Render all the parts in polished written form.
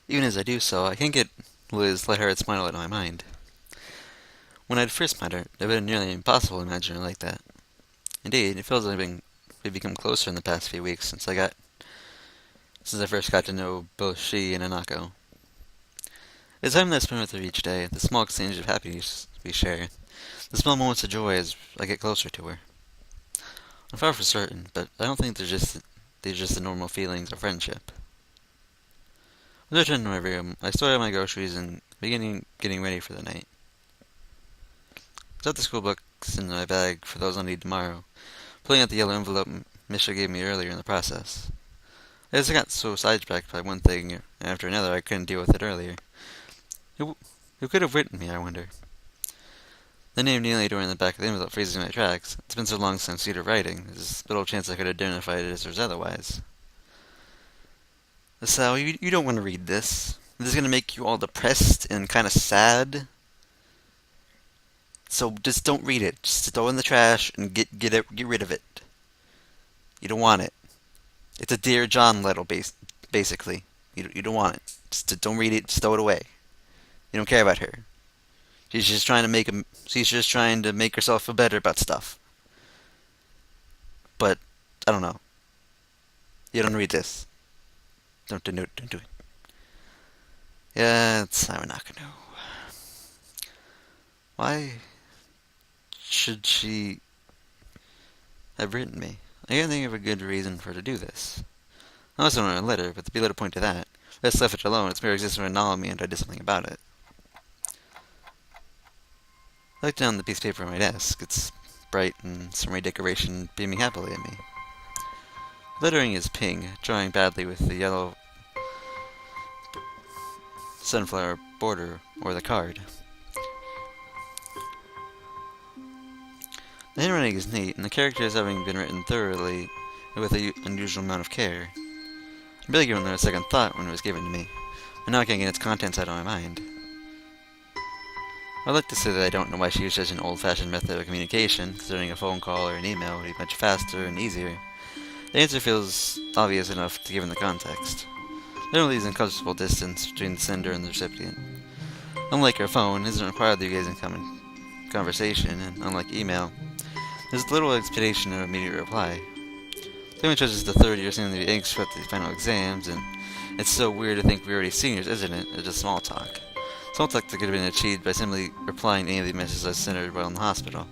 Even as I do so, I can't get Liz lighthearted smile out of my mind. When I'd first met her, it would have been nearly impossible to imagine her like that. Indeed, it feels like we've become closer in the past few weeks since I first got to know both she and Anako. The time that I spend with her each day, the small exchange of happiness we share, the small moments of joy as I get closer to her. I'm far from certain, but I don't think they're just the normal feelings of friendship. When I returned to my room, I sorted out my groceries and beginning getting ready for the night. I got the school books in my bag for those I'll need tomorrow, pulling out the yellow envelope Misha gave me earlier in the process. I just got so sidetracked by one thing after another I couldn't deal with it earlier. Who, who could have written me, I wonder? The name kneeling door in the back of the envelope freezes my tracks. It's been so long since I've seen her writing, there's little chance I could identify it as hers otherwise. Hisao, you don't want to read this. This is going to make you all depressed and kind of sad. So just don't read it. Just throw it in the trash and get rid of it. You don't want it. It's a Dear John letter, basically. You don't want it. Just don't read it. Just throw it away. You don't care about her. She's just trying to make herself feel better about stuff. But I don't know. You don't read this. Don't do it. Yeah, it's I'm not gonna. Why should she have written me? I can't think of a good reason for her to do this. I also wrote a letter, but to be able to point to that, let's left it alone. Its mere existence would acknowledge me and I did something about it. I looked down the piece of paper on my desk. It's bright and summery decoration beaming happily at me. The lettering is pink, drawing badly with the yellow sunflower border or the card. The handwriting is neat, and the characters having been written thoroughly and with an unusual amount of care. I barely gave it a second thought when it was given to me, but now I can't get its contents out of my mind. I'd like to say that I don't know why she used such an old-fashioned method of communication, considering a phone call or an email would be much faster and easier. The answer feels obvious enough given the context. There only is an uncomfortable distance between the sender and the recipient. Unlike our phone, it doesn't require that you guys in common conversation, and unlike email, there's little expectation of immediate reply. The only choice is the third year seeming to be anxious about the final exams, and it's so weird to think we're already seniors, isn't it? It's just small talk. Small talk that could have been achieved by simply replying to any of the messages I sent her while in the hospital.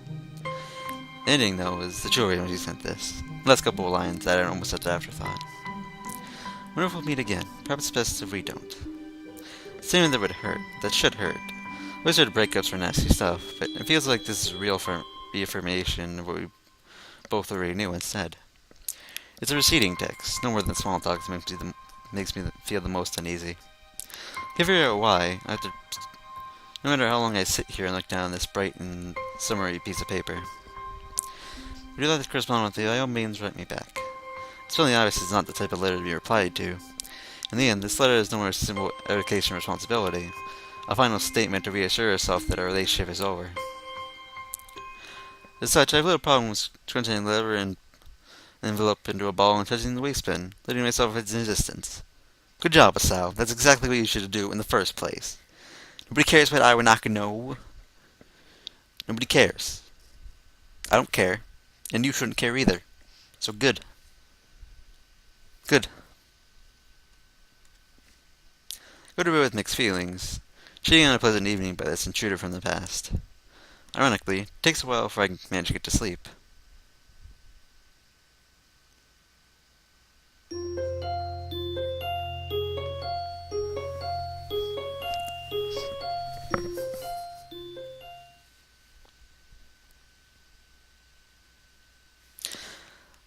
The ending, though, was the jewelry when she sent this. The last couple of lines that I almost had the afterthought. I wonder if we'll meet again. Perhaps it's best if we don't. Statement that would hurt, that should hurt. I always heard breakups were nasty stuff, but it feels like this is real reaffirmation of what we both already knew instead. It's a receding text, no more than small talk that makes me feel the most uneasy. I can't figure out why. No matter how long I sit here and look down this bright and summery piece of paper. If you'd like to correspond with me, by all means write me back. It's fairly obvious it's not the type of letter to be replied to. In the end, this letter is no more a simple education of responsibility, a final statement to reassure herself that our relationship is over. As such, I have little problems crunching the letter and envelope into a ball and touching the waistband, letting myself its existence. Good job, Hisao. That's exactly what you should do in the first place. Nobody cares what I would not know. Nobody cares. I don't care. And you shouldn't care either. So good. Good. Go to bed with mixed feelings, cheating on a pleasant evening by this intruder from the past. Ironically, it takes a while before I can manage to get to sleep.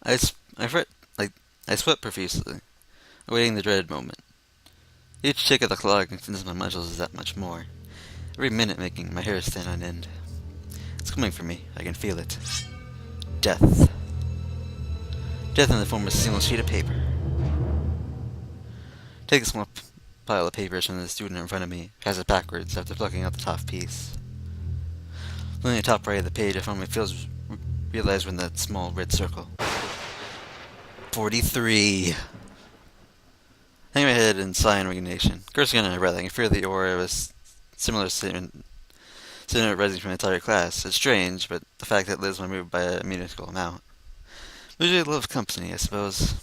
I, I, fret, like, I sweat profusely, awaiting the dreaded moment. Each tick of the clock extends my muscles that much more, every minute making my hair stand on end. It's coming for me. I can feel it. Death. Death in the form of a single sheet of paper. Take a small pile of papers from the student in front of me, pass it backwards after plucking out the top piece. Looking at the top right of the page, I found my feels realized when that small red circle. 43. Hanging my head and sigh in resignation. Cursing under my breath, I can feel the aura of a similar statement rising from the entire class. It's strange, but the fact that Liz was moved by a minuscule amount. Usually love company, I suppose.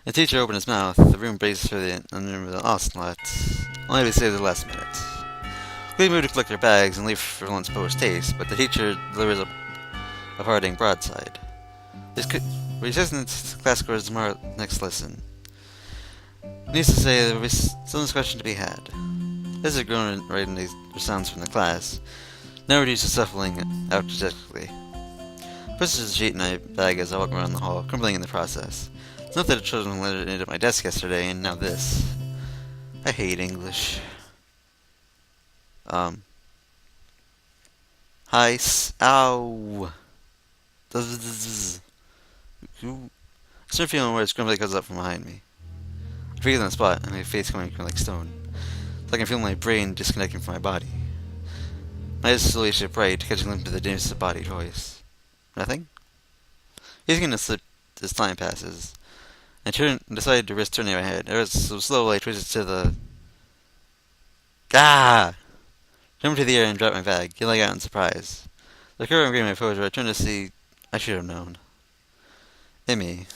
The teacher opened his mouth. The room braced for the unlimited onslaught. Only to be saved at the last minute. We moved to collect their bags and leave for lunch post haste, but the teacher delivers a parting broadside. Resistance class scores tomorrow next lesson. Needs to say there will be some discussion to be had. This is grown right in these sounds from the class. Now reduced to shuffling out dejectedly. Pushes the sheet in my bag as I walk around the hall, crumbling in the process. It's not that the children let it at my desk yesterday, and now this. I hate English. Hisao. I start feeling where it's grumbly comes up from behind me. I freeze on the spot, and my face coming like stone. It's like I feel my brain disconnecting from my body. My eyes slowly shift right, catching a glimpse of the dimness of body choice. Nothing? He's gonna slip as time passes. I decided to risk turning my head. Ever so slowly I twisted to the... Gah! Jumped into the air and dropped my bag, yelling out in surprise. The curve of my pose, I turned to see... I should have known. Emmy.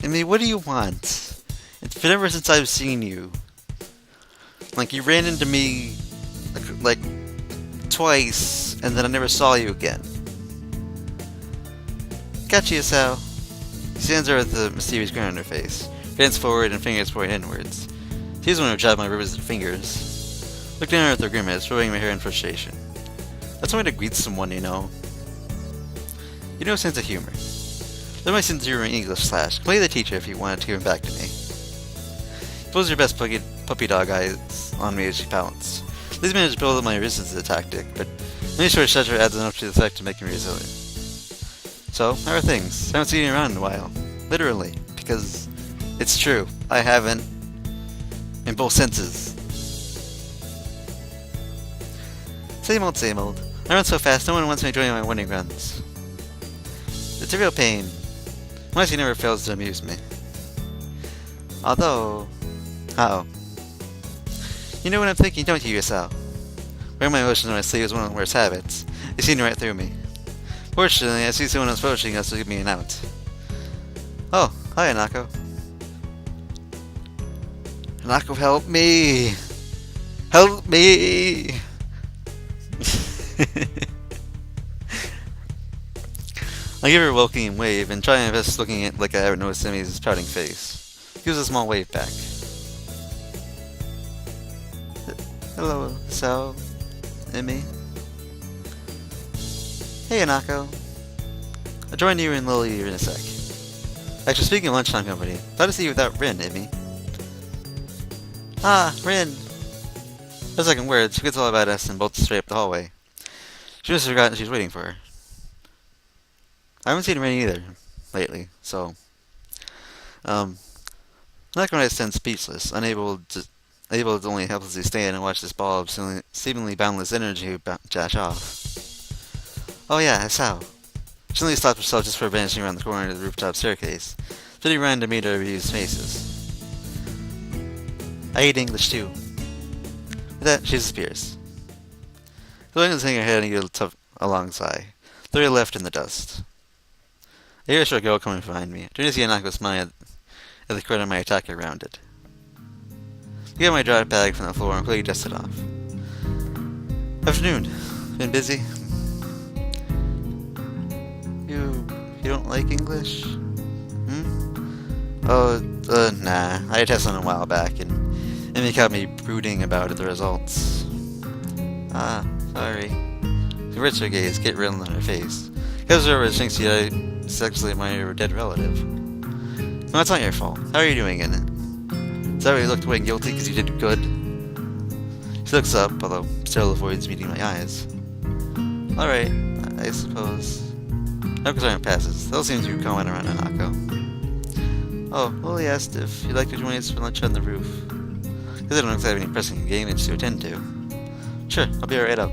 Emmy, what do you want? It's been ever since I've seen you. Like, you ran into me... like twice, and then I never saw you again. Gotcha, Hisao. She stands there with a mysterious grin on her face, hands forward and fingers pointing inwards. She's the one who jabbed my ribs with her fingers. Looked down at her with her grimace, rubbing my hair in frustration. That's one way to greet someone, you know. You know, sense of humor. Learn my sense of humor in English / play the teacher if you wanted to give him back to me. Pose your best puppy dog eyes on me as she pouts. Please manage to build up my resistance to the tactic, but any short stature adds enough to the effect to make me resilient. So, how are things? I haven't seen you around in a while. Literally, because it's true. I haven't. In both senses. Same old, same old. I run so fast, no one wants me joining my winning runs. It's a real pain. Honestly, never fails to amuse me. Although... Uh-oh. You know what I'm thinking, don't you, Hisao? Wearing my emotions on my sleeve is one of the worst habits. They see right through me. Fortunately, I see someone else approaching us to give me an out. Oh, hi, Hanako. Hanako, help me! Help me! I give her a welcoming wave and try my best looking at like I haven't noticed Emmy's pouting face. Gives a small wave back. Hello, Hisao. Emmy. Hey, Hanako. I'll join you and Lily in a sec. Actually, speaking of lunchtime company, glad to see you without Rin, Emmy. Ah, Rin! For a second word, she gets all about us and bolts straight up the hallway. She must have forgotten she's waiting for her. I haven't seen Rin either, lately, so... I'm not going to stand speechless, able to only helplessly stand and watch this ball of seemingly boundless energy dash off. Oh yeah, Hisao. She suddenly stopped herself just for vanishing around the corner of the rooftop staircase, turning around to meet our amused faces. I hate English too. With that, she disappears. Going to hang her head and get a long sigh. Throw left in the dust. I hear a short girl coming behind me. I turn to see Hanako smiling at the corner of my attacker rounded. I get my dry bag from the floor and quickly dust it off. Afternoon. Been busy? You don't like English? Oh, nah. I had tested on a while back, and Emmy caught me brooding about the results. Ah, sorry. She averts her gaze, get real on her face. Goes over and thinks I sexually admire your dead relative. No, it's not your fault. How are you doing in it? Is that why you looked away guilty because you did good? She looks up, although still avoids meeting my eyes. Alright, I suppose. No concern passes. They'll seem to comment around Hanako. Oh, Lily asked if you'd like to join us for lunch on the roof. Because I don't exactly have any pressing engagements to attend to. Sure, I'll be right up.